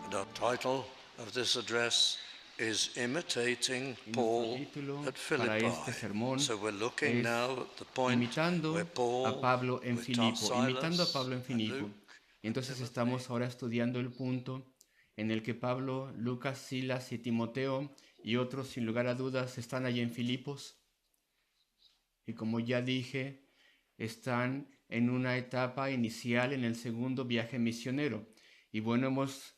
The title of this address is Imitating Y nuestro Paul título at para Philippi. este sermón So we're looking es now at the point where Imitando a Paul, Pablo en with Filipo, imitando a Silas Pablo en and Filipo. Luke Y and entonces Timothy, estamos ahora estudiando el punto en el que Pablo, Lucas, Silas y Timoteo y otros sin lugar a dudas están allí en Filipos. Y como ya dije, están en una etapa inicial en el segundo viaje misionero. Y bueno, hemos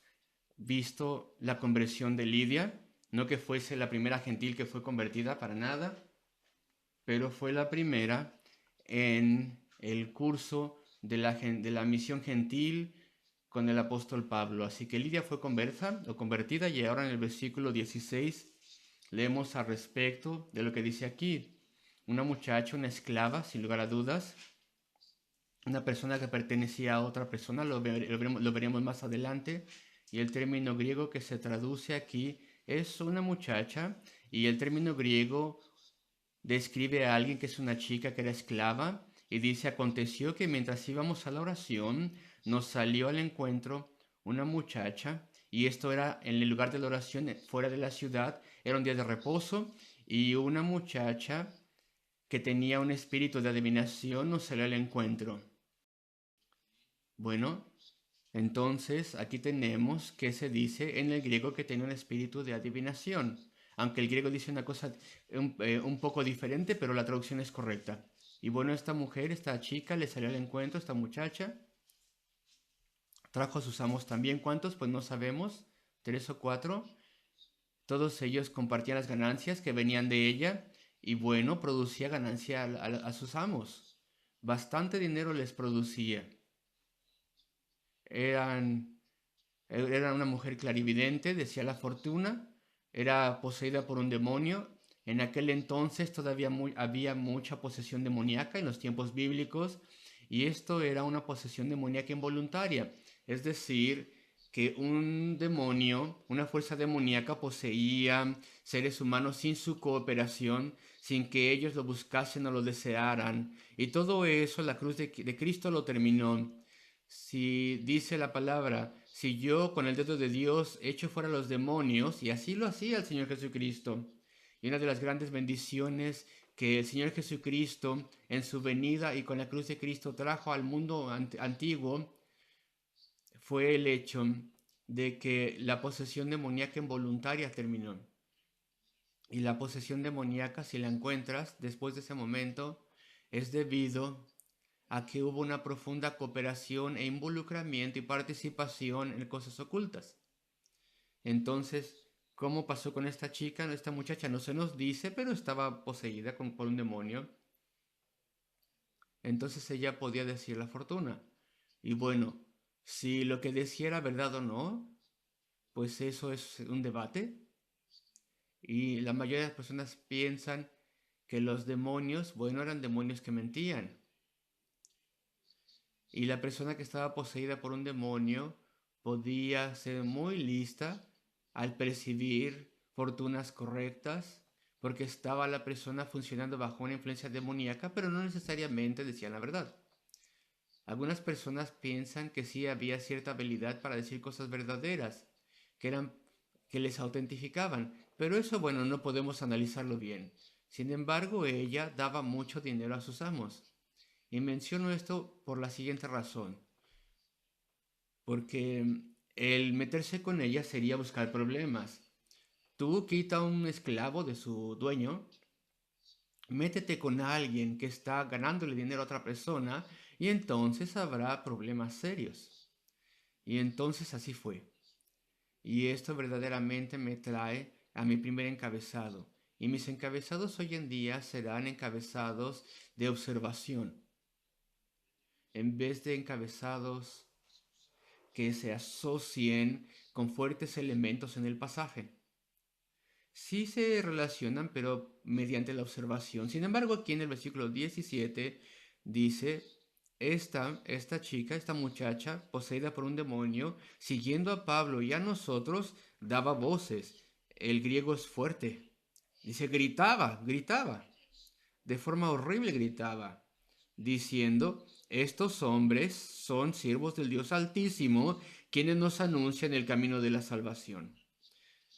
visto la conversión de Lidia, no que fuese la primera gentil que fue convertida para nada, pero fue la primera en el curso de la misión gentil con el apóstol Pablo. Así que Lidia fue convertida y ahora en el versículo 16 leemos al respecto de lo que dice aquí. Una muchacha, una esclava, sin lugar a dudas, una persona que pertenecía a otra persona, lo veremos más adelante, y el término griego que se traduce aquí es una muchacha, y el término griego describe a alguien que es una chica que era esclava, y dice, aconteció que mientras íbamos a la oración, nos salió al encuentro una muchacha, y esto era en el lugar de la oración, fuera de la ciudad, era un día de reposo, y una muchacha que tenía un espíritu de adivinación nos salió al encuentro. Bueno, entonces aquí tenemos que se dice en el griego que tiene un espíritu de adivinación. Aunque el griego dice una cosa un poco diferente, pero la traducción es correcta. Y bueno, esta mujer, esta chica, le salió al encuentro, esta muchacha. Trajo a sus amos también. ¿Cuántos? Pues no sabemos. 3 o 4. Todos ellos compartían las ganancias que venían de ella. Y bueno, producía ganancia a sus amos. Bastante dinero les producía. Era una mujer clarividente, decía la fortuna, era poseída por un demonio. En aquel entonces todavía había mucha posesión demoníaca en los tiempos bíblicos, y esto era una posesión demoníaca involuntaria, es decir, que un demonio, una fuerza demoníaca poseía seres humanos sin su cooperación, sin que ellos lo buscasen o lo desearan, y todo eso la cruz de Cristo lo terminó. Si dice la palabra, si yo con el dedo de Dios echo fuera los demonios, y así lo hacía el Señor Jesucristo. Y una de las grandes bendiciones que el Señor Jesucristo en su venida y con la cruz de Cristo trajo al mundo antiguo fue el hecho de que la posesión demoníaca involuntaria terminó. Y la posesión demoníaca, si la encuentras después de ese momento, es debido a que hubo una profunda cooperación e involucramiento y participación en cosas ocultas. Entonces, ¿cómo pasó con esta chica? Esta muchacha no se nos dice, pero estaba poseída por un demonio. Entonces ella podía decir la fortuna. Y bueno, si lo que decía era verdad o no, pues eso es un debate. Y la mayoría de las personas piensan que los demonios, bueno, eran demonios que mentían. Y la persona que estaba poseída por un demonio podía ser muy lista al percibir fortunas correctas, porque estaba la persona funcionando bajo una influencia demoníaca, pero no necesariamente decían la verdad. Algunas personas piensan que sí había cierta habilidad para decir cosas verdaderas, que les autentificaban, pero eso, bueno, no podemos analizarlo bien. Sin embargo, ella daba mucho dinero a sus amos. Y menciono esto por la siguiente razón, porque el meterse con ella sería buscar problemas. Tú quita a un esclavo de su dueño, métete con alguien que está ganándole dinero a otra persona y entonces habrá problemas serios. Y entonces así fue. Y esto verdaderamente me trae a mi primer encabezado. Y mis encabezados hoy en día serán encabezados de observación, en vez de encabezados que se asocien con fuertes elementos en el pasaje. Sí se relacionan, pero mediante la observación. Sin embargo, aquí en el versículo 17 dice, esta chica, esta muchacha, poseída por un demonio, siguiendo a Pablo y a nosotros, daba voces. El griego es fuerte. Dice, gritaba, de forma horrible gritaba, diciendo, estos hombres son siervos del Dios Altísimo quienes nos anuncian el camino de la salvación.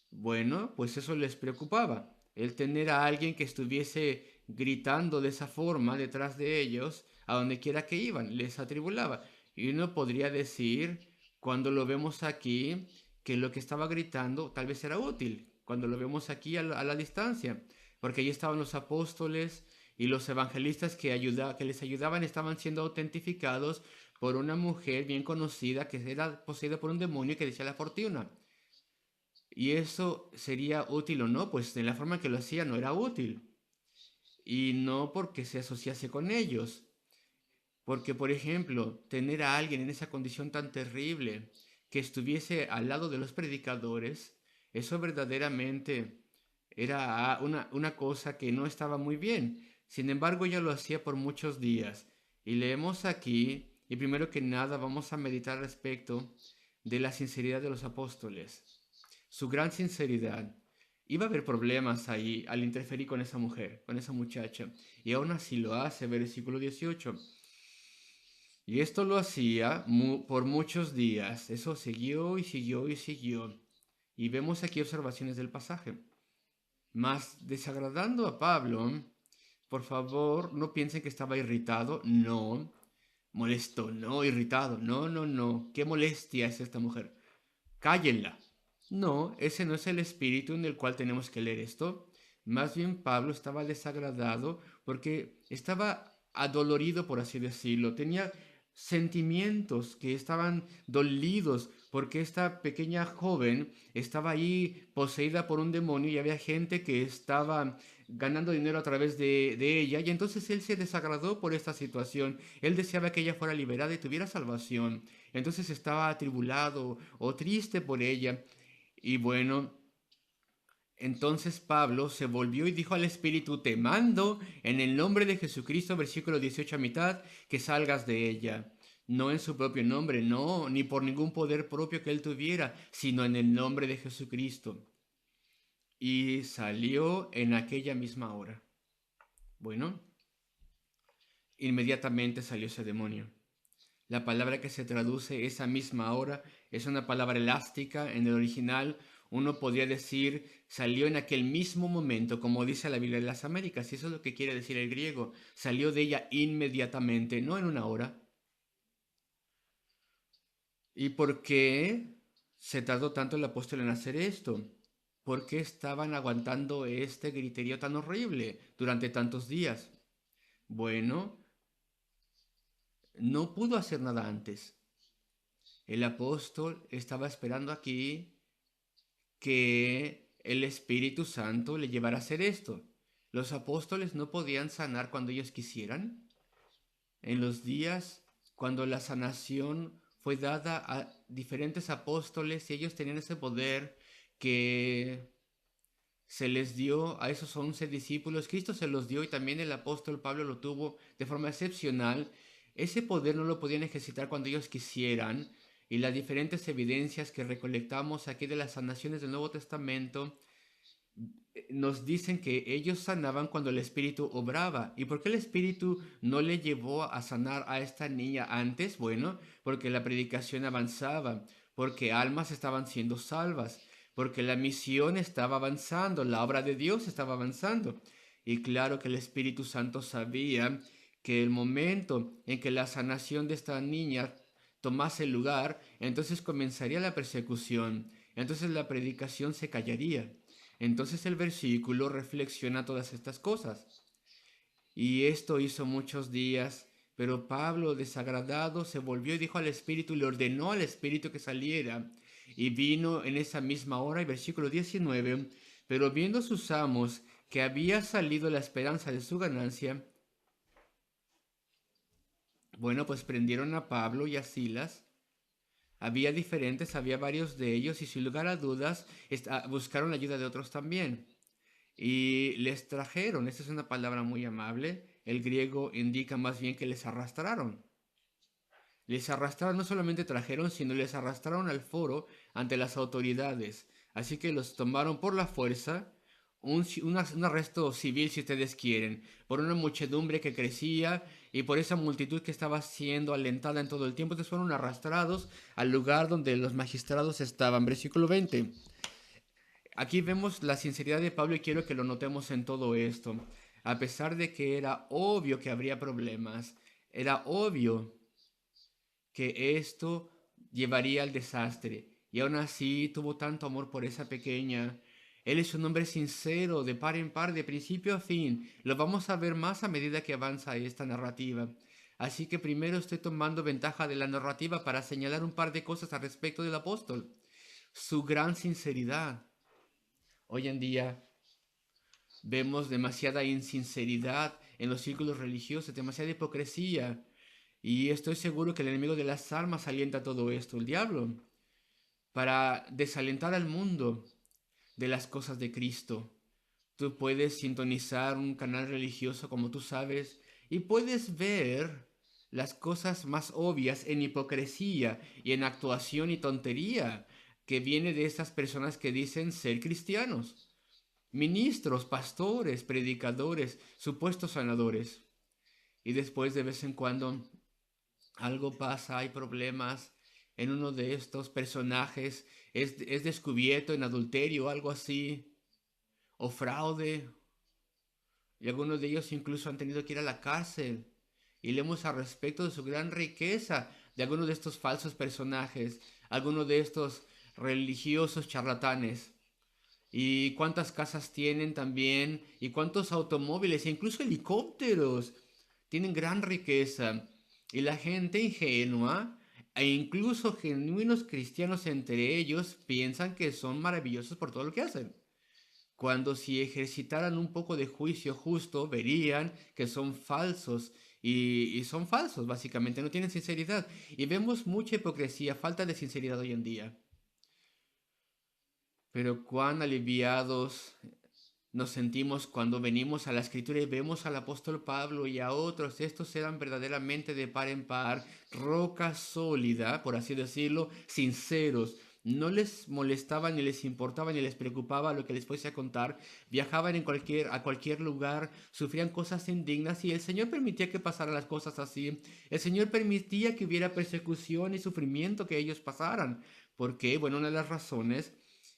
Bueno, pues eso les preocupaba, el tener a alguien que estuviese gritando de esa forma detrás de ellos, a donde quiera que iban, les atribulaba. Y uno podría decir, cuando lo vemos aquí, que lo que estaba gritando tal vez era útil, cuando lo vemos aquí a la distancia, porque allí estaban los apóstoles y los evangelistas que les ayudaban estaban siendo autentificados por una mujer bien conocida que era poseída por un demonio que decía la fortuna. ¿Y eso sería útil o no? Pues de la forma que lo hacía no era útil. Y no porque se asociase con ellos. Porque, por ejemplo, tener a alguien en esa condición tan terrible que estuviese al lado de los predicadores, eso verdaderamente era una cosa que no estaba muy bien. Sin embargo, ella lo hacía por muchos días. Y leemos aquí, y primero que nada vamos a meditar respecto de la sinceridad de los apóstoles, su gran sinceridad. Iba a haber problemas ahí al interferir con esa mujer, con esa muchacha, y aún así lo hace, versículo 18. Y esto lo hacía por muchos días, eso siguió y siguió y siguió. Y vemos aquí observaciones del pasaje. Mas desagradando a Pablo, por favor, no piensen que estaba irritado, no, molesto, no, irritado, no, no, no, qué molestia es esta mujer. Cállenla. No, ese no es el espíritu en el cual tenemos que leer esto. Más bien Pablo estaba desagradado porque estaba adolorido, por así decirlo. Tenía sentimientos que estaban dolidos porque esta pequeña joven estaba ahí poseída por un demonio y había gente que estaba ganando dinero a través de ella, y entonces él se desagradó por esta situación. Él deseaba que ella fuera liberada y tuviera salvación. Entonces estaba atribulado o triste por ella. Y bueno, entonces Pablo se volvió y dijo al Espíritu: te mando en el nombre de Jesucristo, versículo 18 a mitad, que salgas de ella. No en su propio nombre, no, ni por ningún poder propio que él tuviera, sino en el nombre de Jesucristo. Y salió en aquella misma hora. Bueno, inmediatamente salió ese demonio. La palabra que se traduce esa misma hora es una palabra elástica. En el original uno podría decir salió en aquel mismo momento, como dice la Biblia de las Américas, y eso es lo que quiere decir el griego. Salió de ella inmediatamente, no en una hora. ¿Y por qué se tardó tanto el apóstol en hacer esto? ¿Por qué estaban aguantando este griterío tan horrible durante tantos días? Bueno, no pudo hacer nada antes. El apóstol estaba esperando aquí que el Espíritu Santo le llevara a hacer esto. Los apóstoles no podían sanar cuando ellos quisieran. En los días cuando la sanación fue dada a diferentes apóstoles y ellos tenían ese poder que se les dio a esos 11 discípulos, Cristo se los dio y también el apóstol Pablo lo tuvo de forma excepcional. Ese poder no lo podían ejercitar cuando ellos quisieran, y las diferentes evidencias que recolectamos aquí de las sanaciones del Nuevo Testamento nos dicen que ellos sanaban cuando el Espíritu obraba. ¿Y por qué el Espíritu no le llevó a sanar a esta niña antes? Bueno, porque la predicación avanzaba, porque almas estaban siendo salvas, porque la misión estaba avanzando, la obra de Dios estaba avanzando. Y claro que el Espíritu Santo sabía que el momento en que la sanación de esta niña tomase lugar, entonces comenzaría la persecución, entonces la predicación se callaría. Entonces el versículo reflexiona todas estas cosas. Y esto hizo muchos días, pero Pablo, desagradado, se volvió y dijo al Espíritu, le ordenó al Espíritu que saliera. Y vino en esa misma hora, y versículo 19, pero viendo sus amos que había salido la esperanza de su ganancia, bueno, pues prendieron a Pablo y a Silas. Había varios de ellos, y sin lugar a dudas buscaron la ayuda de otros también. Y les trajeron, esta es una palabra muy amable, el griego indica más bien que les arrastraron. Les arrastraron, no solamente trajeron, sino les arrastraron al foro ante las autoridades. Así que los tomaron por la fuerza, un arresto civil, si ustedes quieren, por una muchedumbre que crecía y por esa multitud que estaba siendo alentada en todo el tiempo. Entonces fueron arrastrados al lugar donde los magistrados estaban. Versículo 20. Aquí vemos la sinceridad de Pablo y quiero que lo notemos en todo esto. A pesar de que era obvio que habría problemas, era obvio que esto llevaría al desastre. Y aún así tuvo tanto amor por esa pequeña. Él es un hombre sincero, de par en par, de principio a fin. Lo vamos a ver más a medida que avanza esta narrativa. Así que primero estoy tomando ventaja de la narrativa para señalar un par de cosas al respecto del apóstol. Su gran sinceridad. Hoy en día vemos demasiada insinceridad en los círculos religiosos, demasiada hipocresía. Y estoy seguro que el enemigo de las almas alienta todo esto, el diablo, para desalentar al mundo de las cosas de Cristo. Tú puedes sintonizar un canal religioso, como tú sabes, y puedes ver las cosas más obvias en hipocresía y en actuación y tontería que viene de estas personas que dicen ser cristianos. Ministros, pastores, predicadores, supuestos sanadores. Y después de vez en cuando algo pasa, hay problemas en uno de estos personajes, es descubierto en adulterio o algo así, o fraude, y algunos de ellos incluso han tenido que ir a la cárcel. Y leemos al respecto de su gran riqueza de algunos de estos falsos personajes, algunos de estos religiosos charlatanes. Y cuántas casas tienen también, y cuántos automóviles, e incluso helicópteros. Tienen gran riqueza. Y la gente ingenua, e incluso genuinos cristianos entre ellos, piensan que son maravillosos por todo lo que hacen. Cuando si ejercitaran un poco de juicio justo, verían que son falsos. Y son falsos, básicamente, no tienen sinceridad. Y vemos mucha hipocresía, falta de sinceridad hoy en día. Pero cuán aliviados nos sentimos cuando venimos a la escritura y vemos al apóstol Pablo y a otros. Estos eran verdaderamente de par en par, roca sólida, por así decirlo, sinceros. No les molestaba ni les importaba ni les preocupaba lo que les fuese a contar. Viajaban a cualquier lugar, sufrían cosas indignas y el Señor permitía que pasaran las cosas así. El Señor permitía que hubiera persecución y sufrimiento que ellos pasaran. ¿Por qué? Bueno, una de las razones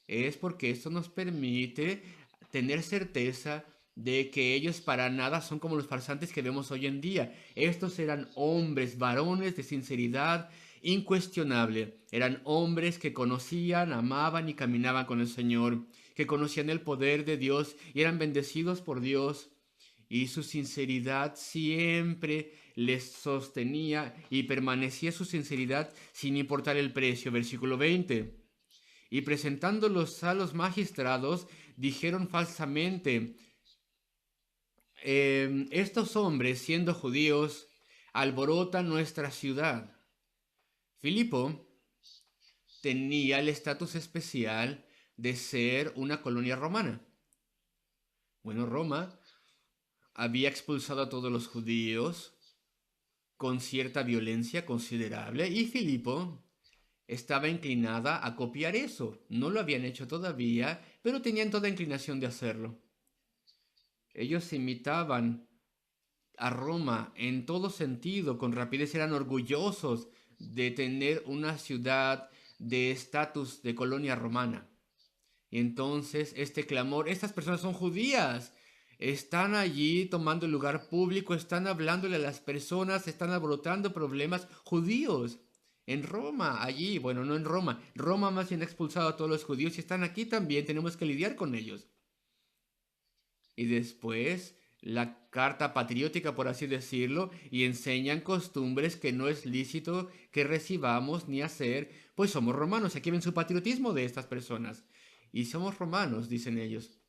es porque esto nos permite tener certeza de que ellos para nada son como los farsantes que vemos hoy en día. Estos eran hombres, varones de sinceridad incuestionable. Eran hombres que conocían, amaban y caminaban con el Señor, que conocían el poder de Dios y eran bendecidos por Dios. Y su sinceridad siempre les sostenía y permanecía su sinceridad sin importar el precio. Versículo 20. Y presentándolos a los magistrados, dijeron falsamente, estos hombres, siendo judíos, alborotan nuestra ciudad. Filipo tenía el estatus especial de ser una colonia romana. Bueno, Roma había expulsado a todos los judíos con cierta violencia considerable y Filipo estaba inclinada a copiar eso. No lo habían hecho todavía, pero tenían toda inclinación de hacerlo. Ellos imitaban a Roma en todo sentido, con rapidez eran orgullosos de tener una ciudad de estatus de colonia romana. Y entonces este clamor, estas personas son judías, están allí tomando el lugar público, están hablándole a las personas, están alborotando problemas judíos. En Roma, allí, bueno, no en Roma, Roma más bien ha expulsado a todos los judíos y están aquí también, tenemos que lidiar con ellos. Y después la carta patriótica, por así decirlo, y enseñan costumbres que no es lícito que recibamos ni hacer, pues somos romanos. Aquí ven su patriotismo de estas personas. Y somos romanos, dicen ellos.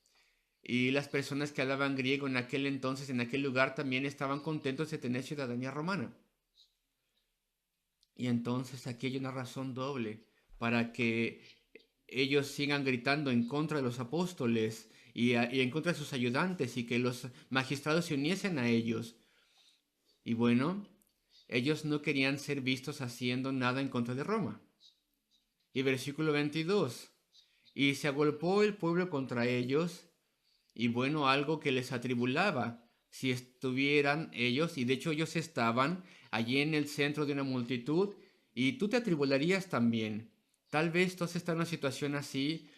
Y las personas que hablaban griego en aquel entonces, en aquel lugar, también estaban contentos de tener ciudadanía romana. Y entonces aquí hay una razón doble para que ellos sigan gritando en contra de los apóstoles y en contra de sus ayudantes y que los magistrados se uniesen a ellos. Y bueno, ellos no querían ser vistos haciendo nada en contra de Roma. Y versículo 22. Y se agolpó el pueblo contra ellos y bueno, algo que les atribulaba si estuvieran ellos, y de hecho ellos estaban allí en el centro de una multitud, y tú te atribularías también. Tal vez tú has estado en una situación así,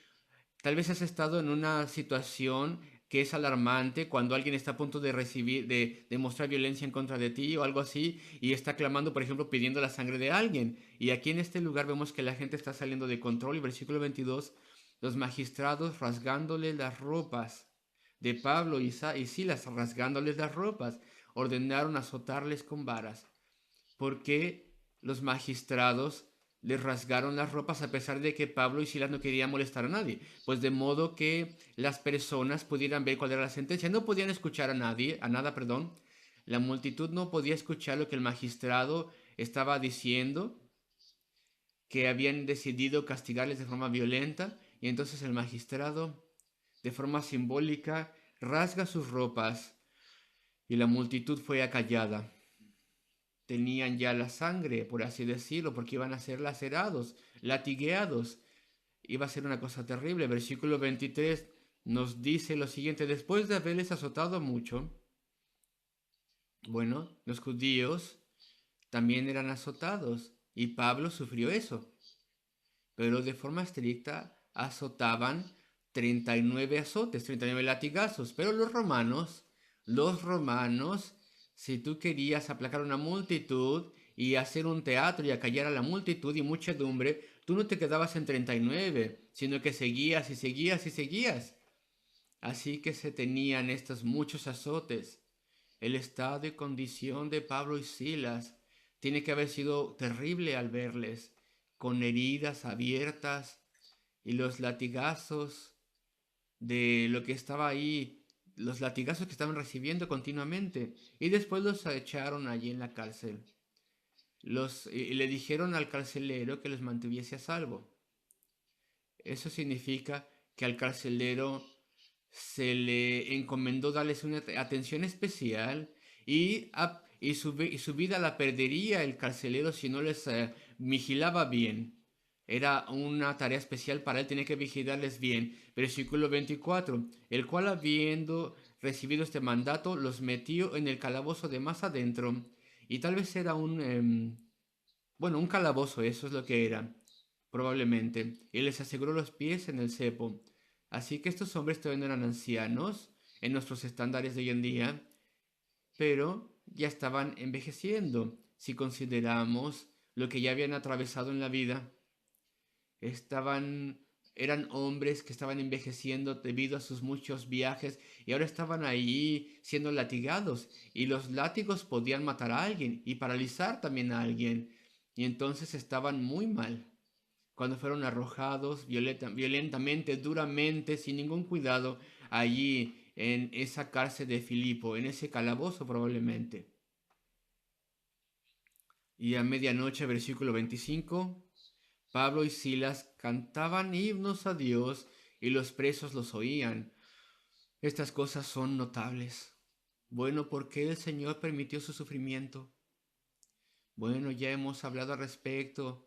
tal vez has estado en una situación que es alarmante cuando alguien está a punto de recibir, de mostrar violencia en contra de ti o algo así, y está clamando, por ejemplo, pidiendo la sangre de alguien. Y aquí en este lugar vemos que la gente está saliendo de control, y versículo 22, los magistrados rasgándole las ropas de Pablo y Silas, rasgándoles las ropas, ordenaron azotarles con varas. ¿Por qué los magistrados les rasgaron las ropas a pesar de que Pablo y Silas no querían molestar a nadie? Pues de modo que las personas pudieran ver cuál era la sentencia. No podían escuchar a nadie, a nada, perdón. La multitud no podía escuchar lo que el magistrado estaba diciendo, que habían decidido castigarles de forma violenta, y entonces el magistrado, de forma simbólica, rasga sus ropas y la multitud fue acallada. Tenían ya la sangre, por así decirlo, porque iban a ser lacerados, latigueados. Iba a ser una cosa terrible. Versículo 23 nos dice lo siguiente: después de haberles azotado mucho, bueno, los judíos también eran azotados y Pablo sufrió eso, pero de forma estricta azotaban 39 azotes, 39 latigazos, pero los romanos, si tú querías aplacar una multitud y hacer un teatro y acallar a la multitud y muchedumbre, tú no te quedabas en 39, sino que seguías y seguías y seguías. Así que se tenían estos muchos azotes. El estado y condición de Pablo y Silas tiene que haber sido terrible al verles, con heridas abiertas y los latigazos de lo que estaba ahí, los latigazos que estaban recibiendo continuamente. Y después los echaron allí en la cárcel. Y le dijeron al carcelero que los mantuviese a salvo. Eso significa que al carcelero se le encomendó darles una atención especial, y su vida la perdería el carcelero si no les vigilaba bien. Era una tarea especial para él, tenía que vigilarles bien. Versículo 24, el cual habiendo recibido este mandato, los metió en el calabozo de más adentro. Y tal vez era bueno, un calabozo, eso es lo que era, probablemente, y les aseguró los pies en el cepo. Así que estos hombres todavía no eran ancianos en nuestros estándares de hoy en día, pero ya estaban envejeciendo. Si consideramos lo que ya habían atravesado en la vida, estaban, eran hombres que estaban envejeciendo debido a sus muchos viajes y ahora estaban ahí siendo latigados, y los látigos podían matar a alguien y paralizar también a alguien, y entonces estaban muy mal cuando fueron arrojados violentamente, duramente, sin ningún cuidado, allí en esa cárcel de Filipo, en ese calabozo probablemente. Y a medianoche, versículo 25, Pablo y Silas cantaban himnos a Dios y los presos los oían. Estas cosas son notables. Bueno, ¿por qué el Señor permitió su sufrimiento? Bueno, ya hemos hablado al respecto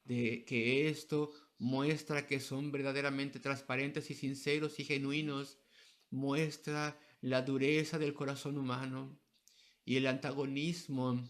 de que esto muestra que son verdaderamente transparentes y sinceros y genuinos, muestra la dureza del corazón humano y el antagonismo.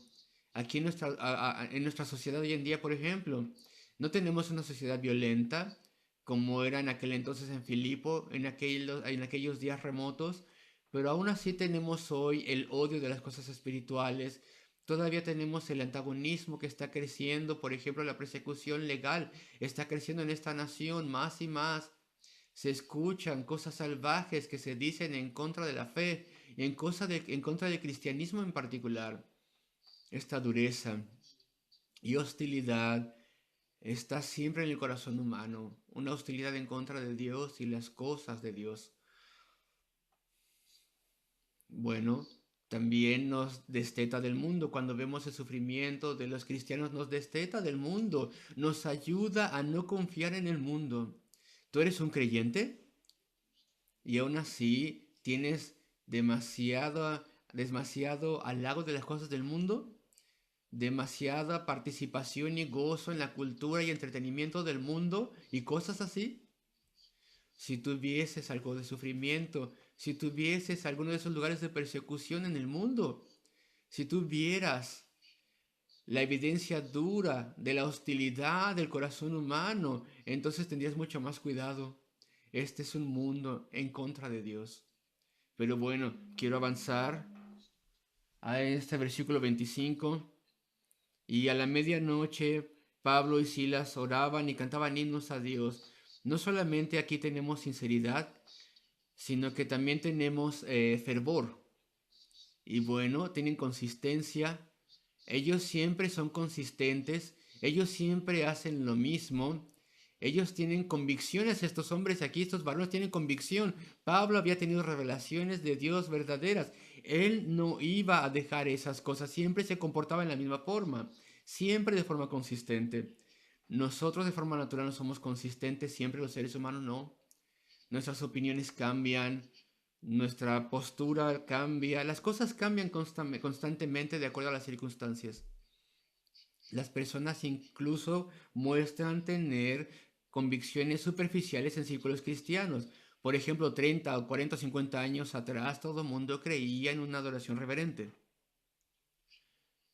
Aquí en nuestra sociedad hoy en día, por ejemplo, no tenemos una sociedad violenta como era en aquel entonces en Filipo, en aquellos días remotos, pero aún así tenemos hoy el odio de las cosas espirituales. Todavía tenemos el antagonismo que está creciendo, por ejemplo, la persecución legal está creciendo en esta nación más y más. Se escuchan cosas salvajes que se dicen en contra de la fe, en contra del cristianismo en particular. Esta dureza y hostilidad está siempre en el corazón humano, una hostilidad en contra de Dios y las cosas de Dios. Bueno, también nos desteta del mundo. Cuando vemos el sufrimiento de los cristianos, nos desteta del mundo, nos ayuda a no confiar en el mundo. ¿Tú eres un creyente? Y aún así tienes demasiado halago de las cosas del mundo, demasiada participación y gozo en la cultura y entretenimiento del mundo y cosas así. si tuvieses algo de sufrimiento, si tuvieses alguno de esos lugares de persecución en el mundo, si tuvieras la evidencia dura de la hostilidad del corazón humano, entonces tendrías mucho más cuidado. Este es un mundo en contra de Dios. Pero bueno, quiero avanzar a este versículo 25. Y a la medianoche Pablo y Silas oraban y cantaban himnos a Dios. No solamente aquí tenemos sinceridad, sino que también tenemos fervor. Y bueno, tienen consistencia. Ellos siempre son consistentes. Ellos siempre hacen lo mismo. Ellos tienen convicciones, estos hombres aquí, estos varones tienen convicción. Pablo había tenido revelaciones de Dios verdaderas. Él no iba a dejar esas cosas, siempre se comportaba en la misma forma, siempre de forma consistente. Nosotros de forma natural no somos consistentes, siempre los seres humanos no. Nuestras opiniones cambian, nuestra postura cambia, las cosas cambian constantemente de acuerdo a las circunstancias. Las personas incluso muestran tener convicciones superficiales en círculos cristianos. Por ejemplo, 30 o 40 o 50 años atrás todo el mundo creía en una adoración reverente.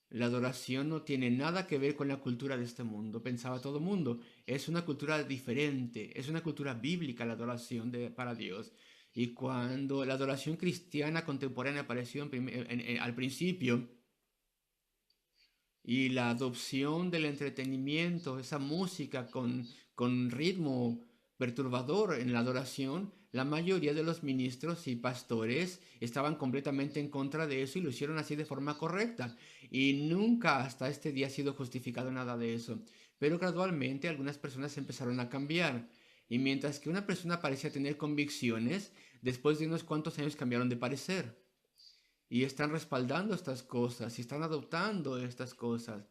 La adoración no tiene nada que ver con la cultura de este mundo, pensaba todo el mundo. Es una cultura diferente, es una cultura bíblica la adoración para Dios. Y cuando la adoración cristiana contemporánea apareció al principio, y la adopción del entretenimiento, esa música con ritmo perturbador en la adoración, la mayoría de los ministros y pastores estaban completamente en contra de eso y lo hicieron así de forma correcta. Y nunca hasta este día ha sido justificado nada de eso. Pero gradualmente algunas personas empezaron a cambiar. Y mientras que una persona parecía tener convicciones, después de unos cuantos años cambiaron de parecer y están respaldando estas cosas y están adoptando estas cosas.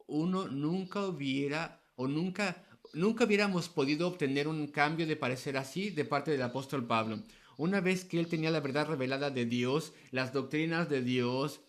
Uno nunca hubiera o nunca hubiéramos podido obtener un cambio de parecer así de parte del apóstol Pablo. Una vez que él tenía la verdad revelada de Dios, las doctrinas de Dios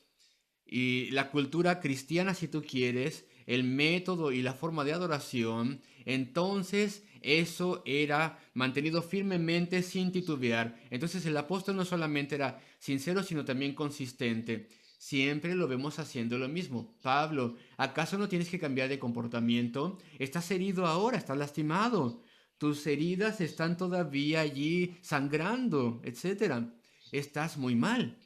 y la cultura cristiana, si tú quieres, el método y la forma de adoración, entonces eso era mantenido firmemente sin titubear. Entonces el apóstol no solamente era sincero, sino también consistente. Siempre lo vemos haciendo lo mismo. Pablo, ¿acaso no tienes que cambiar de comportamiento? Estás herido ahora, estás lastimado. Tus heridas están todavía allí sangrando, etcétera. Estás muy mal.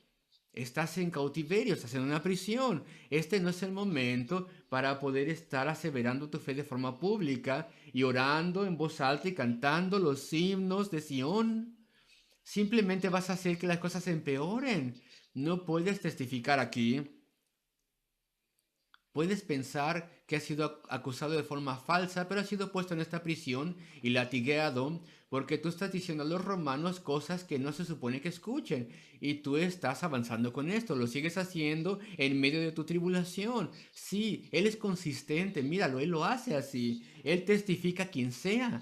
Estás en cautiverio, estás en una prisión. Este no es el momento para poder estar aseverando tu fe de forma pública y orando en voz alta y cantando los himnos de Sión. Simplemente vas a hacer que las cosas empeoren. No puedes testificar aquí. Puedes pensar que ha sido acusado de forma falsa, pero ha sido puesto en esta prisión y latigueado porque tú estás diciendo a los romanos cosas que no se supone que escuchen y tú estás avanzando con esto, lo sigues haciendo en medio de tu tribulación. Sí, él es consistente, míralo, él lo hace así, él testifica a quien sea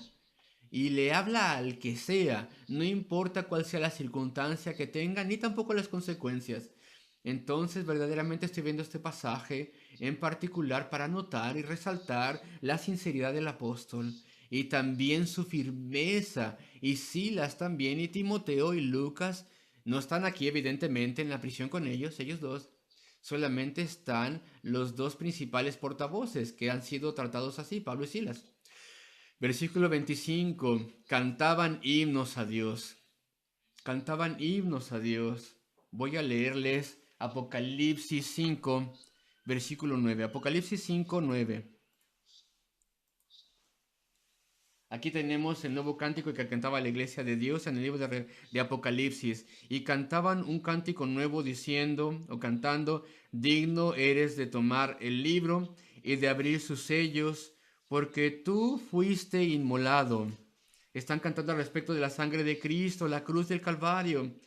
y le habla al que sea, no importa cuál sea la circunstancia que tenga, ni tampoco las consecuencias. Entonces, verdaderamente estoy viendo este pasaje en particular para notar y resaltar la sinceridad del apóstol y también su firmeza. Y Silas también, y Timoteo y Lucas no están aquí evidentemente en la prisión con ellos dos. Solamente están los dos principales portavoces que han sido tratados así, Pablo y Silas. Versículo 25. Cantaban himnos a Dios. Cantaban himnos a Dios. Voy a leerles Apocalipsis 5, versículo 9. Apocalipsis 5, 9. Aquí tenemos el nuevo cántico que cantaba la iglesia de Dios en el libro de Apocalipsis. Y cantaban un cántico nuevo diciendo o cantando, digno eres de tomar el libro y de abrir sus sellos, porque tú fuiste inmolado. Están cantando al respecto de la sangre de Cristo, la cruz del Calvario.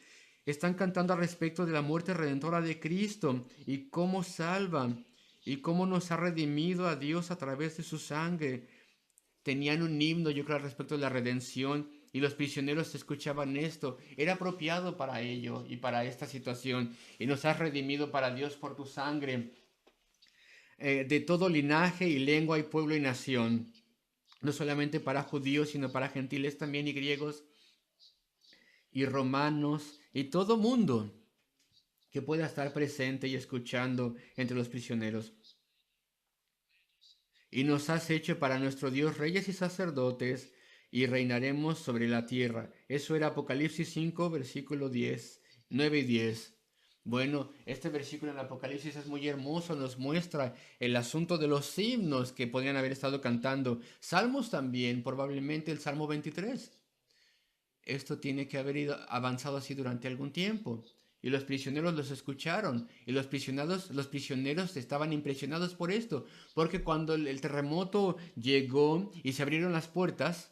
Están cantando al respecto de la muerte redentora de Cristo y cómo salva y cómo nos ha redimido a Dios a través de su sangre. Tenían un himno, yo creo, al respecto de la redención y los prisioneros escuchaban esto. Era apropiado para ello y para esta situación. Y nos has redimido para Dios por tu sangre, de todo linaje y lengua y pueblo y nación. no solamente para judíos, sino para gentiles también y griegos y romanos y todo mundo que pueda estar presente y escuchando entre los prisioneros. Y nos has hecho para nuestro Dios reyes y sacerdotes, y reinaremos sobre la tierra. Eso era Apocalipsis 5, versículo 10, 9 y 10. Bueno, este versículo en Apocalipsis es muy hermoso, nos muestra el asunto de los himnos que podrían haber estado cantando. Salmos también, probablemente el Salmo 23. Esto tiene que haber ido avanzado así durante algún tiempo. Y los prisioneros los escucharon. Y los prisioneros estaban impresionados por esto. Porque cuando el terremoto llegó y se abrieron las puertas,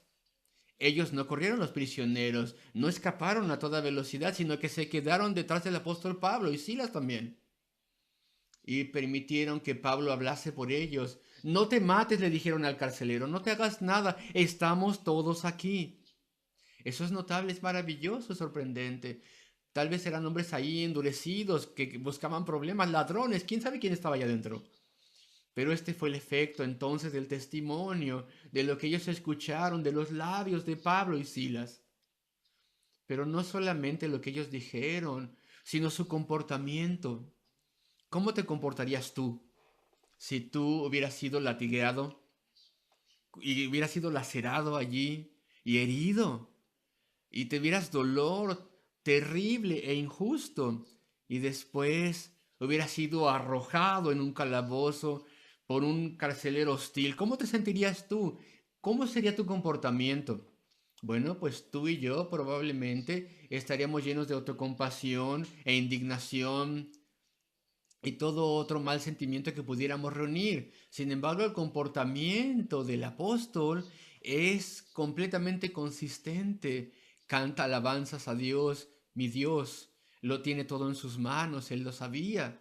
ellos no corrieron los prisioneros, no escaparon a toda velocidad, sino que se quedaron detrás del apóstol Pablo y Silas también. Y permitieron que Pablo hablase por ellos. No te mates, le dijeron al carcelero, no te hagas nada, estamos todos aquí. Eso es notable, es maravilloso, es sorprendente. Tal vez eran hombres ahí endurecidos que buscaban problemas, ladrones, quién sabe quién estaba allá adentro. Pero este fue el efecto entonces del testimonio, de lo que ellos escucharon, de los labios de Pablo y Silas. Pero no solamente lo que ellos dijeron, sino su comportamiento. ¿Cómo te comportarías tú si tú hubieras sido latigueado y hubieras sido lacerado allí y herido? Y tuvieras dolor terrible e injusto y después hubieras sido arrojado en un calabozo por un carcelero hostil, ¿cómo te sentirías tú? ¿Cómo sería tu comportamiento? Bueno, pues tú y yo probablemente estaríamos llenos de autocompasión e indignación y todo otro mal sentimiento que pudiéramos reunir. Sin embargo, el comportamiento del apóstol es completamente consistente. Canta alabanzas a Dios, mi Dios, lo tiene todo en sus manos, él lo sabía.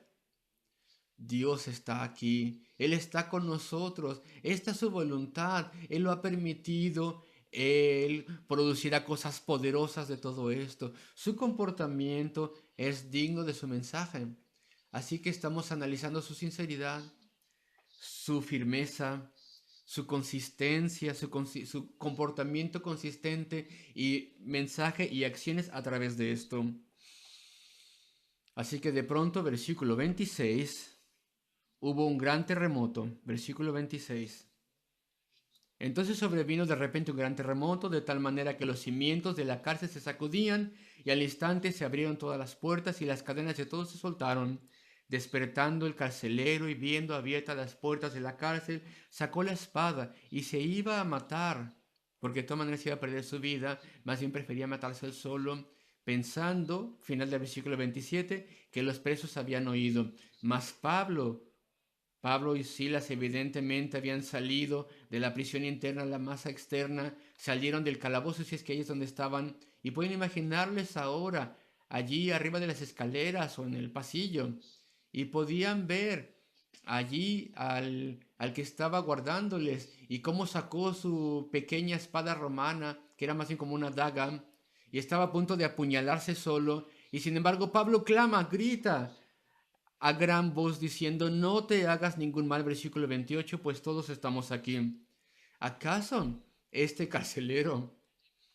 Dios está aquí, Él está con nosotros, esta es su voluntad, Él lo ha permitido, Él producirá cosas poderosas de todo esto. Su comportamiento es digno de su mensaje. Así que estamos analizando su sinceridad, su firmeza, su consistencia, su comportamiento consistente y mensaje y acciones a través de esto. Así que de pronto, versículo 26, hubo un gran terremoto, versículo 26. Entonces sobrevino de repente un gran terremoto, de tal manera que los cimientos de la cárcel se sacudían, y al instante se abrieron todas las puertas y las cadenas de todos se soltaron. Despertando el carcelero y viendo abiertas las puertas de la cárcel, sacó la espada y se iba a matar, porque de todas maneras iba a perder su vida, más bien prefería matarse él solo, pensando, final del versículo 27, que los presos habían oído. Mas Pablo y Silas evidentemente habían salido de la prisión interna a la masa externa, salieron del calabozo, si es que ahí es donde estaban, y pueden imaginarles ahora, allí arriba de las escaleras o en el pasillo, y podían ver allí al que estaba guardándoles y cómo sacó su pequeña espada romana, que era más bien como una daga, y estaba a punto de apuñalarse solo, y sin embargo Pablo clama, grita a gran voz diciendo, no te hagas ningún mal, versículo 28, pues todos estamos aquí. ¿Acaso este carcelero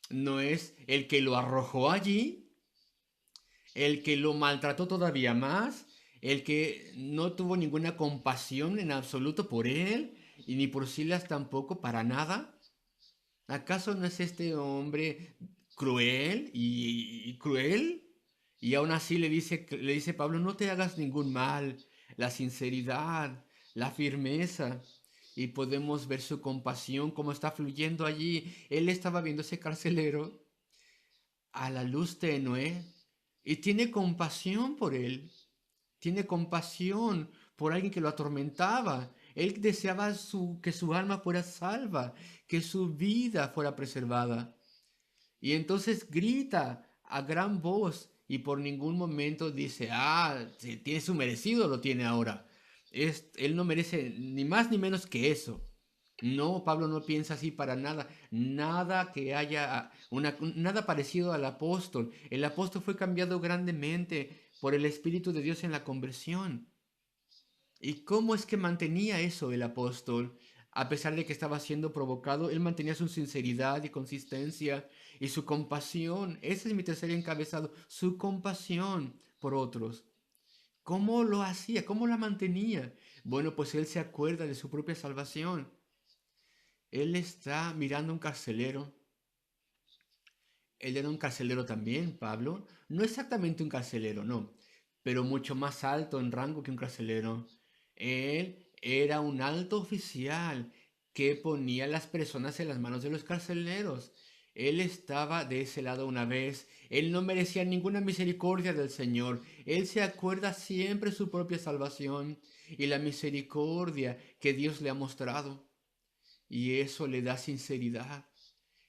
no es el que lo arrojó allí? ¿El que lo maltrató todavía más? ¿El que no tuvo ninguna compasión en absoluto por él? Y ni por Silas tampoco, para nada. ¿Acaso no es este hombre cruel y cruel? Y aún así le dice Pablo, no te hagas ningún mal, la sinceridad, la firmeza. Y podemos ver su compasión, cómo está fluyendo allí. Él estaba viendo ese carcelero a la luz tenue y tiene compasión por él. Tiene compasión por alguien que lo atormentaba. Él deseaba que su alma fuera salva, que su vida fuera preservada. Y entonces grita a gran voz y por ningún momento dice, si tiene su merecido, lo tiene ahora. Él no merece ni más ni menos que eso. No, Pablo no piensa así para nada. Nada que haya, nada parecido al apóstol. El apóstol fue cambiado grandemente por el Espíritu de Dios en la conversión. ¿Y cómo es que mantenía eso el apóstol? A pesar de que estaba siendo provocado, él mantenía su sinceridad y consistencia y su compasión. Ese es mi tercer encabezado, su compasión por otros. ¿Cómo lo hacía? ¿Cómo la mantenía? Bueno, pues él se acuerda de su propia salvación. Él está mirando a un carcelero. Él era un carcelero también, Pablo. No exactamente un carcelero, no, pero mucho más alto en rango que un carcelero. Él era un alto oficial que ponía a las personas en las manos de los carceleros. Él estaba de ese lado una vez. Él no merecía ninguna misericordia del Señor. Él se acuerda siempre de su propia salvación y la misericordia que Dios le ha mostrado. Y eso le da sinceridad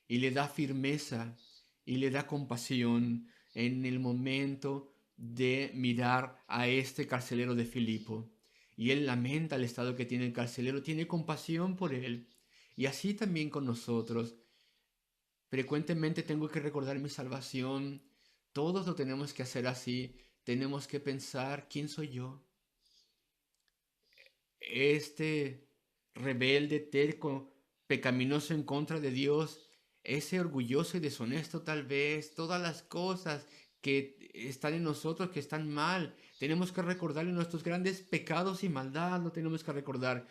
y le da firmeza y le da compasión en el momento de mirar a este carcelero de Filipo. Y él lamenta el estado que tiene el carcelero, tiene compasión por él. Y así también con nosotros. Frecuentemente tengo que recordar mi salvación. Todos lo tenemos que hacer así. Tenemos que pensar, ¿quién soy yo? Este rebelde, terco, pecaminoso en contra de Dios, ese orgulloso y deshonesto tal vez, todas las cosas que están en nosotros, que están mal, tenemos que recordarle nuestros grandes pecados y maldad, lo tenemos que recordar.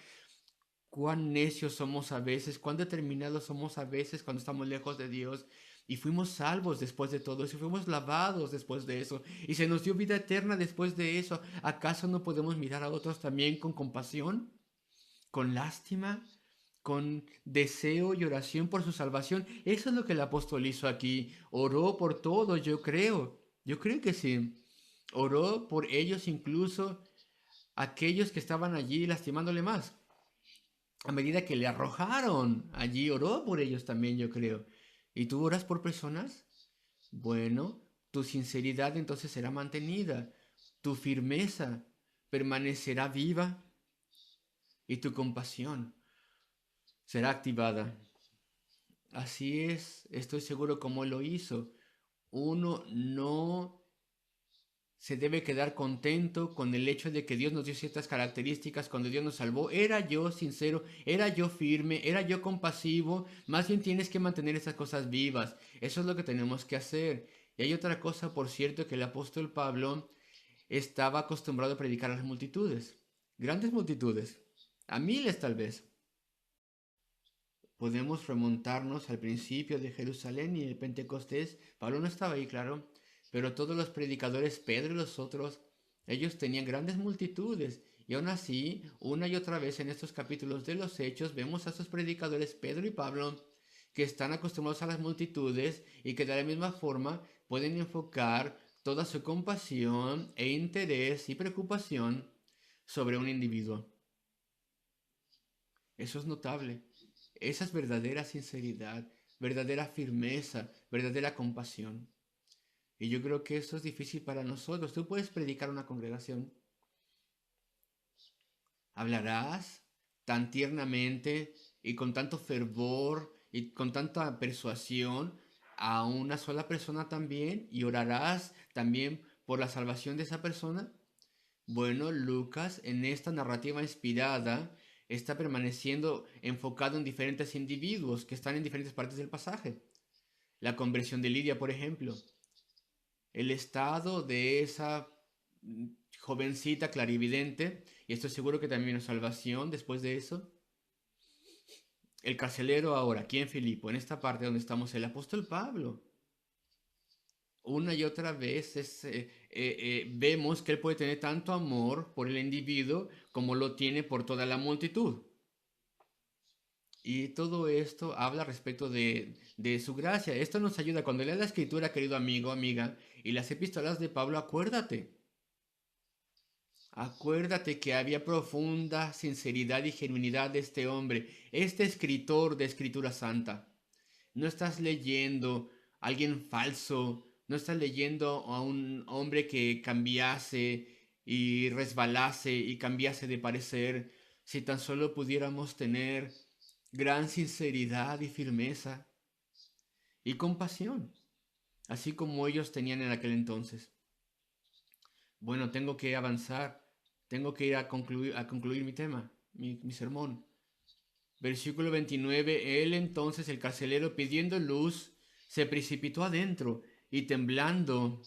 Cuán necios somos a veces, cuán determinados somos a veces cuando estamos lejos de Dios. Y fuimos salvos después de todo eso, y fuimos lavados después de eso, y se nos dio vida eterna después de eso. ¿Acaso no podemos mirar a otros también con compasión, con lástima, con deseo y oración por su salvación? Eso es lo que el apóstol hizo aquí. Oró por todos, yo creo. Yo creo que sí. Oró por ellos, incluso aquellos que estaban allí lastimándole más. A medida que le arrojaron allí, oró por ellos también, yo creo. ¿Y tú oras por personas? Bueno, tu sinceridad entonces será mantenida, tu firmeza permanecerá viva y tu compasión será activada. Así es, estoy seguro como lo hizo. Uno no se debe quedar contento con el hecho de que Dios nos dio ciertas características cuando Dios nos salvó. Era yo sincero, era yo firme, era yo compasivo. Más bien tienes que mantener esas cosas vivas. Eso es lo que tenemos que hacer. Y hay otra cosa, por cierto, que el apóstol Pablo estaba acostumbrado a predicar a las multitudes. Grandes multitudes. A miles tal vez. Podemos remontarnos al principio de Jerusalén y el Pentecostés. Pablo no estaba ahí, claro, pero todos los predicadores, Pedro y los otros, ellos tenían grandes multitudes. Y aún así, una y otra vez en estos capítulos de los Hechos, vemos a estos predicadores, Pedro y Pablo, que están acostumbrados a las multitudes y que de la misma forma pueden enfocar toda su compasión e interés y preocupación sobre un individuo. Eso es notable. Esa es verdadera sinceridad, verdadera firmeza, verdadera compasión. Y yo creo que eso es difícil para nosotros. Tú puedes predicar a una congregación. Hablarás tan tiernamente y con tanto fervor y con tanta persuasión a una sola persona también y orarás también por la salvación de esa persona. Bueno, Lucas en esta narrativa inspirada está permaneciendo enfocado en diferentes individuos que están en diferentes partes del pasaje. La conversión de Lidia, por ejemplo. El estado de esa jovencita clarividente, y estoy seguro que también una salvación después de eso. El carcelero ahora, aquí en Filipo, en esta parte donde estamos, el apóstol Pablo. Una y otra vez vemos que él puede tener tanto amor por el individuo como lo tiene por toda la multitud. Y todo esto habla respecto de su gracia. Esto nos ayuda cuando leas la escritura, querido amigo, amiga, y las epístolas de Pablo, acuérdate. Acuérdate que había profunda sinceridad y genuinidad de este hombre, este escritor de escritura santa. No estás leyendo a alguien falso, no estás leyendo a un hombre que cambiase y resbalase y cambiase de parecer. Si tan solo pudiéramos tener gran sinceridad y firmeza y compasión, así como ellos tenían en aquel entonces. Bueno, tengo que avanzar, tengo que ir a concluir mi tema, mi sermón. Versículo 29, él entonces, el carcelero, pidiendo luz, se precipitó adentro y temblando,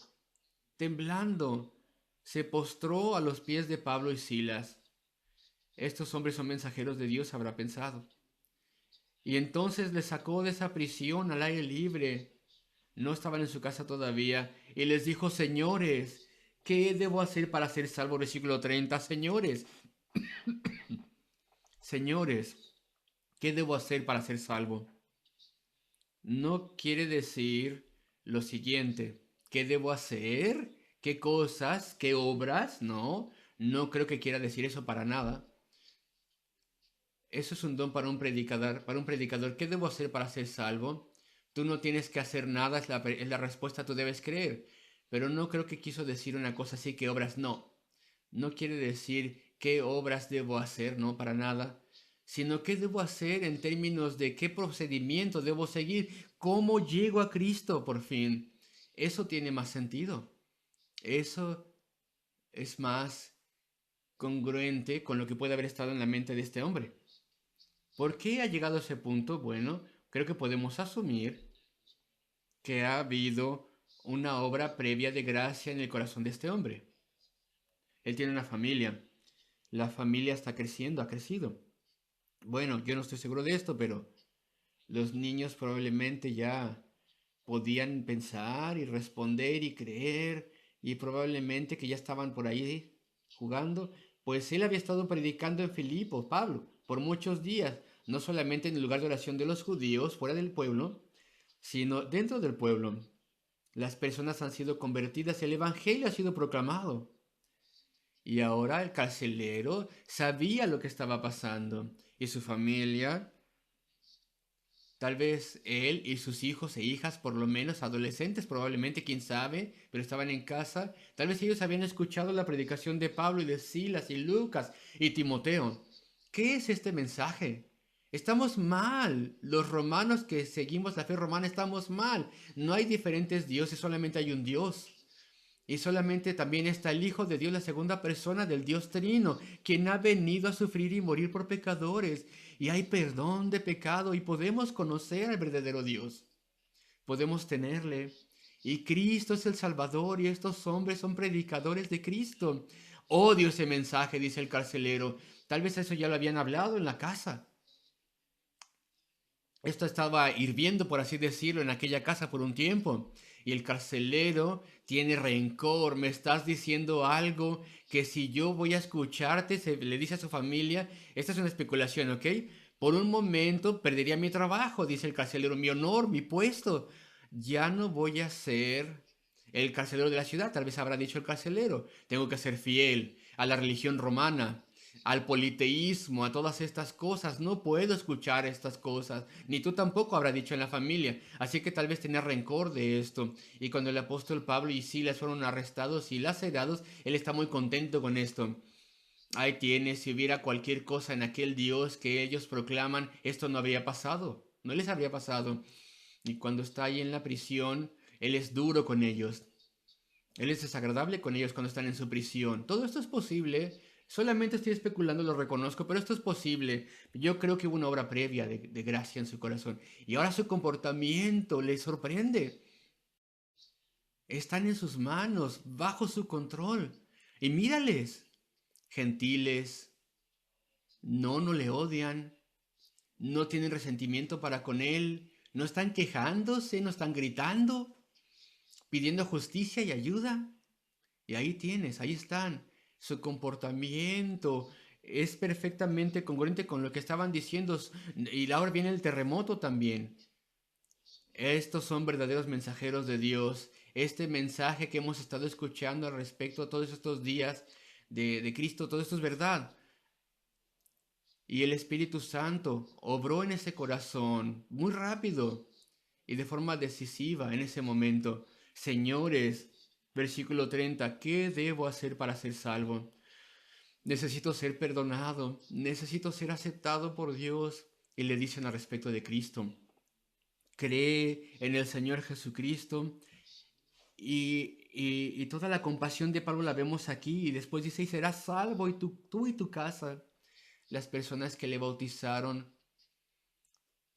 se postró a los pies de Pablo y Silas. Estos hombres son mensajeros de Dios, habrá pensado. Y entonces les sacó de esa prisión al aire libre. No estaban en su casa todavía. Y les dijo, señores, ¿qué debo hacer para ser salvo? Versículo 30, señores, ¿qué debo hacer para ser salvo? No quiere decir lo siguiente, ¿qué debo hacer? ¿Qué cosas? ¿Qué obras? No, no creo que quiera decir eso para nada. Eso es un don para un predicador. Para un predicador, ¿qué debo hacer para ser salvo? Tú no tienes que hacer nada, es la respuesta, tú debes creer. Pero no creo que quiso decir una cosa así, que obras no. No quiere decir qué obras debo hacer, no, para nada. Sino qué debo hacer en términos de qué procedimiento debo seguir, cómo llego a Cristo por fin. Eso tiene más sentido. Eso es más congruente con lo que puede haber estado en la mente de este hombre. ¿Por qué ha llegado a ese punto? Bueno, creo que podemos asumir que ha habido una obra previa de gracia en el corazón de este hombre. Él tiene una familia. La familia está creciendo, ha crecido. Bueno, yo no estoy seguro de esto, pero los niños probablemente ya podían pensar y responder y creer y probablemente que ya estaban por ahí jugando, pues él había estado predicando en Filipos, Pablo, por muchos días, no solamente en el lugar de oración de los judíos, fuera del pueblo, sino dentro del pueblo. Las personas han sido convertidas, el Evangelio ha sido proclamado. Y ahora el carcelero sabía lo que estaba pasando y su familia. Tal vez él y sus hijos e hijas, por lo menos adolescentes, probablemente, quién sabe, pero estaban en casa. Tal vez ellos habían escuchado la predicación de Pablo y de Silas y Lucas y Timoteo. ¿Qué es este mensaje? Estamos mal. Los romanos que seguimos la fe romana estamos mal. No hay diferentes dioses, solamente hay un Dios. Y solamente también está el Hijo de Dios, la segunda persona del Dios Trino, quien ha venido a sufrir y morir por pecadores. Y hay perdón de pecado y podemos conocer al verdadero Dios. Podemos tenerle. Y Cristo es el Salvador y estos hombres son predicadores de Cristo. Odio ese mensaje, dice el carcelero. Tal vez eso ya lo habían hablado en la casa. Esto estaba hirviendo, por así decirlo, en aquella casa por un tiempo. Y el carcelero tiene rencor. Me estás diciendo algo que si yo voy a escucharte, le dice a su familia. Esta es una especulación, ¿ok? Por un momento perdería mi trabajo, dice el carcelero, mi honor, mi puesto. Ya no voy a ser el carcelero de la ciudad, tal vez habrá dicho el carcelero. Tengo que ser fiel a la religión romana, al politeísmo, a todas estas cosas. No puedo escuchar estas cosas. Ni tú tampoco, habrá dicho en la familia. Así que tal vez tenía rencor de esto. Y cuando el apóstol Pablo y Silas fueron arrestados y lacerados, él está muy contento con esto. Ahí tienes, si hubiera cualquier cosa en aquel Dios que ellos proclaman, esto no habría pasado. No les habría pasado. Y cuando está ahí en la prisión, él es duro con ellos. Él es desagradable con ellos cuando están en su prisión. Todo esto es posible. Solamente estoy especulando, lo reconozco, pero esto es posible. Yo creo que hubo una obra previa de gracia en su corazón. Y ahora su comportamiento le sorprende. Están en sus manos, bajo su control. Y mírales, gentiles, no le odian, no tienen resentimiento para con él, no están quejándose, no están gritando, pidiendo justicia y ayuda. Y ahí tienes, ahí están. Su comportamiento es perfectamente congruente con lo que estaban diciendo. Y ahora viene el terremoto también. Estos son verdaderos mensajeros de Dios. Este mensaje que hemos estado escuchando al respecto a todos estos días de Cristo, todo esto es verdad. Y el Espíritu Santo obró en ese corazón muy rápido y de forma decisiva en ese momento. Señores, versículo 30, ¿qué debo hacer para ser salvo? Necesito ser perdonado, necesito ser aceptado por Dios. Y le dicen al respecto de Cristo, cree en el Señor Jesucristo. Y toda la compasión de Pablo la vemos aquí. Y después dice, y serás salvo y tú y tu casa. Las personas que le bautizaron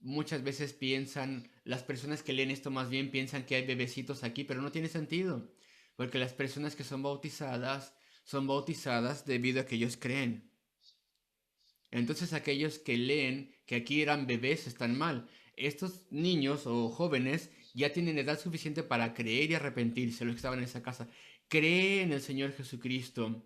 Muchas veces piensan, las personas que leen esto más bien piensan que hay bebecitos aquí, pero no tiene sentido, porque las personas que son bautizadas debido a que ellos creen. Entonces aquellos que leen que aquí eran bebés están mal. Estos niños o jóvenes ya tienen edad suficiente para creer y arrepentirse, los que estaban en esa casa. Cree en el Señor Jesucristo.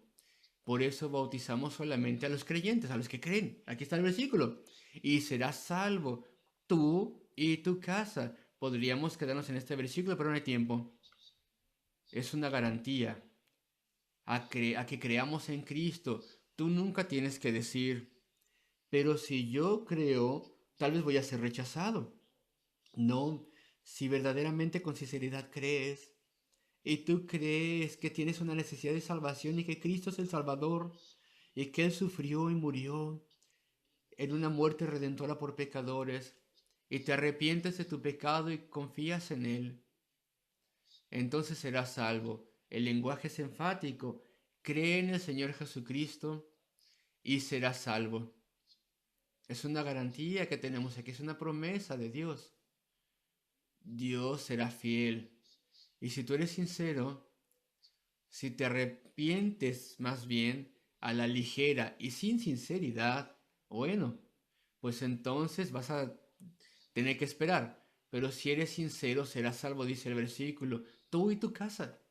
Por eso bautizamos solamente a los creyentes, a los que creen. Aquí está el versículo. Y serás salvo tú y tu casa. Podríamos quedarnos en este versículo, pero no hay tiempo. Es una garantía a que creamos en Cristo. Tú nunca tienes que decir, pero si yo creo, tal vez voy a ser rechazado. No, si verdaderamente con sinceridad crees y tú crees que tienes una necesidad de salvación y que Cristo es el Salvador y que Él sufrió y murió en una muerte redentora por pecadores y te arrepientes de tu pecado y confías en Él, entonces serás salvo. El lenguaje es enfático. Cree en el Señor Jesucristo y serás salvo. Es una garantía que tenemos aquí, es una promesa de Dios. Dios será fiel. Y si tú eres sincero, si te arrepientes más bien a la ligera y sin sinceridad, bueno, pues entonces vas a tener que esperar. Pero si eres sincero, serás salvo, dice el versículo, tú y tu casa.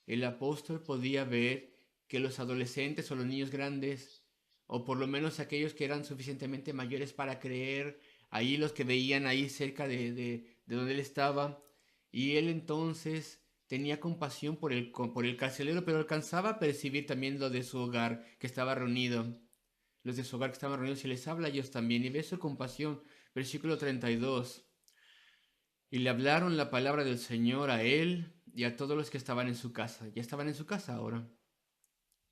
El apóstol podía ver que los adolescentes o los niños grandes, o por lo menos aquellos que eran suficientemente mayores para creer, ahí los que veían ahí cerca de donde él estaba, y él entonces tenía compasión por el carcelero, pero alcanzaba a percibir también lo de su hogar que estaba reunido. Los de su hogar que estaban reunidos y les habla a ellos también, y ve su compasión. Versículo 32. Y le hablaron la palabra del Señor a él y a todos los que estaban en su casa. Ya estaban en su casa ahora.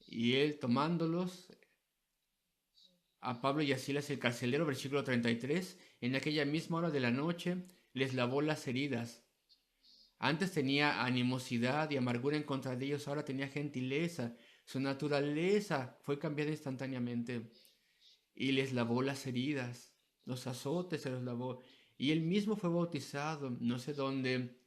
Y él tomándolos, a Pablo y a Silas el carcelero, versículo 33, en aquella misma hora de la noche les lavó las heridas. Antes tenía animosidad y amargura en contra de ellos, ahora tenía gentileza. Su naturaleza fue cambiada instantáneamente. Y les lavó las heridas, los azotes se los lavó. Y él mismo fue bautizado, no sé dónde,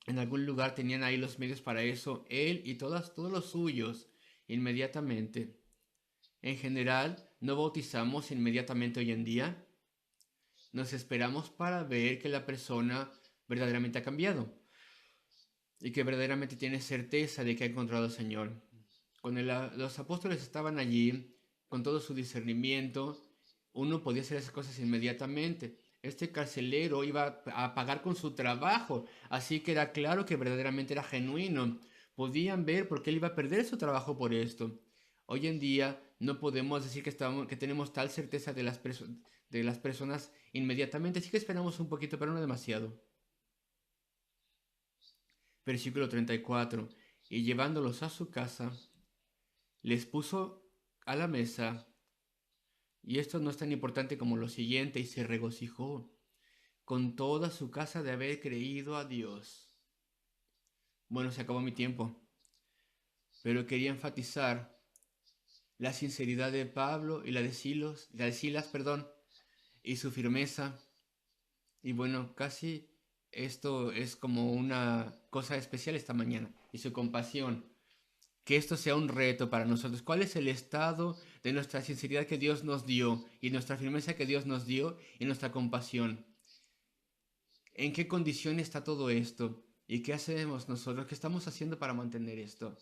en algún lugar tenían ahí los medios para eso, él y todos los suyos, inmediatamente. En general, no bautizamos inmediatamente hoy en día. Nos esperamos para ver que la persona verdaderamente ha cambiado y que verdaderamente tiene certeza de que ha encontrado al Señor. Cuando los apóstoles estaban allí, con todo su discernimiento, uno podía hacer esas cosas inmediatamente. Este carcelero iba a pagar con su trabajo, así que era claro que verdaderamente era genuino. Podían ver por qué él iba a perder su trabajo por esto. Hoy en día no podemos decir que tenemos tal certeza de las personas inmediatamente, sí que esperamos un poquito, pero no demasiado. Versículo 34. Y llevándolos a su casa, les puso a la mesa, y esto no es tan importante como lo siguiente, y se regocijó con toda su casa de haber creído a Dios. Bueno, se acabó mi tiempo, pero quería enfatizar la sinceridad de Pablo y la de Silas, perdón, y su firmeza. Y bueno, casi esto es como una cosa especial esta mañana, y su compasión. Que esto sea un reto para nosotros. ¿Cuál es el estado de nuestra sinceridad que Dios nos dio y nuestra firmeza que Dios nos dio y nuestra compasión? ¿En qué condición está todo esto? ¿Y qué hacemos nosotros? ¿Qué estamos haciendo para mantener esto?